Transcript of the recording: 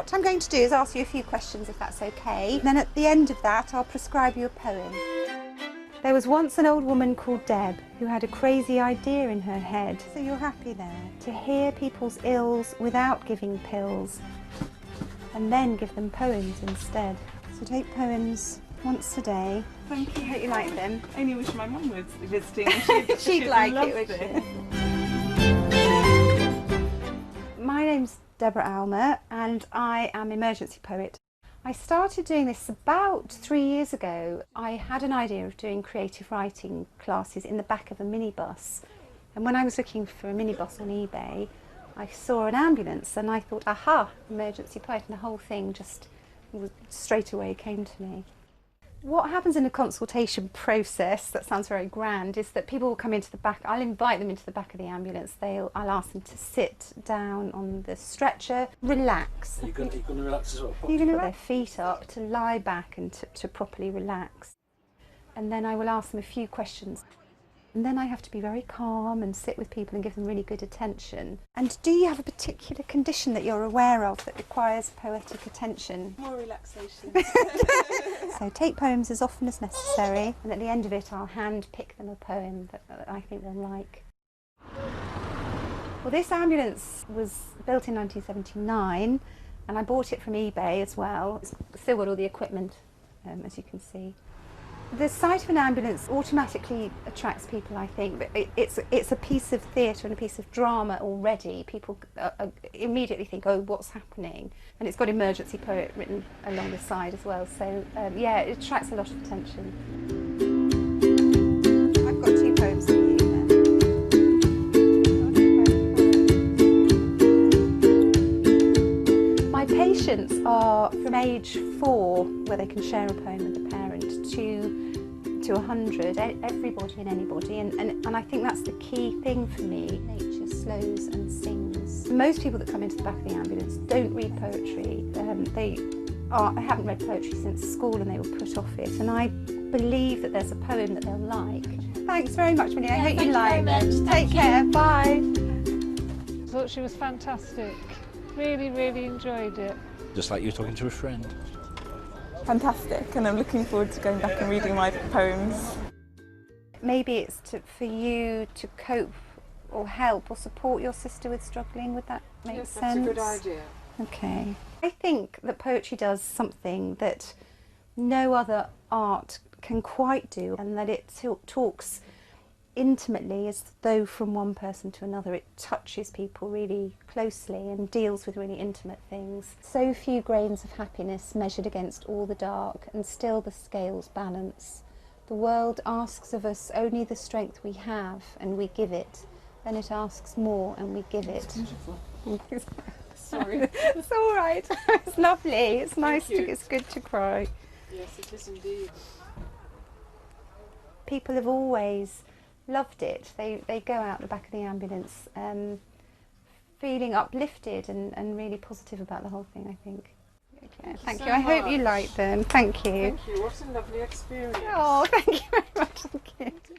What I'm going to do is ask you a few questions, if that's okay. Then at the end of that, I'll prescribe you a poem. There was once an old woman called Deb who had a crazy idea in her head. So you're happy there? To hear people's ills without giving pills, and then give them poems instead. So take poems once a day. Thank you. I hope you like them. I only wish my mum was visiting. She'd like it, would she? My name's Deborah Almer and I am emergency poet. I started doing this about 3 years ago. I had an idea of doing creative writing classes in the back of a minibus, and when I was looking for a minibus on eBay I saw an ambulance and I thought, aha, emergency poet, and the whole thing just straight away came to me. What happens in a consultation process, that sounds very grand, is that people will come into the back. I'll invite them into the back of the ambulance. I'll ask them to sit down on the stretcher, relax. Are you going to relax as well? You're going to put their feet up, to lie back and to properly relax. And then I will ask them a few questions. And then I have to be very calm and sit with people and give them really good attention. And do you have a particular condition that you're aware of that requires poetic attention? More relaxation. So take poems as often as necessary, and at the end of it I'll hand pick them a poem that I think they'll like. Well, this ambulance was built in 1979 and I bought it from eBay as well. It's still got all the equipment, as you can see. The sight of an ambulance automatically attracts people, I think, but it's a piece of theatre and a piece of drama already. People immediately think, oh, what's happening? And it's got emergency poet written along the side as well, so yeah, it attracts a lot of attention. I've got 2 poems for you then. My patients are from age 4, where they can share a poem with the parent, to 100, everybody and anybody, and I think that's the key thing for me. Nature slows and sings. Most people that come into the back of the ambulance don't read poetry. They haven't read poetry since school and they will put off it, and I believe that there's a poem that they'll like. Thanks very much, Minnie. I hope you like it. Take care. Bye. I thought she was fantastic. Really, really enjoyed it. Just like you talking to a friend. Fantastic, and I'm looking forward to going back and reading my poems. Maybe it's for you to cope or help or support your sister with struggling. Would that make sense? Yes, that's a good idea. Okay. I think that poetry does something that no other art can quite do, and that it talks intimately, as though from one person to another. It touches people really closely and deals with really intimate things. So few grains of happiness measured against all the dark, and still the scales balance. The world asks of us only the strength we have, and we give it. Then it asks more, and we give it. Sorry. It's all right. It's lovely. It's nice. It's good to cry. Yes, it is indeed. People have always loved it. They go out the back of the ambulance feeling uplifted and really positive about the whole thing, I think. Okay, thank you. I hope you like them. Thank you. Thank you. What a lovely experience. Oh, thank you very much. Thank you.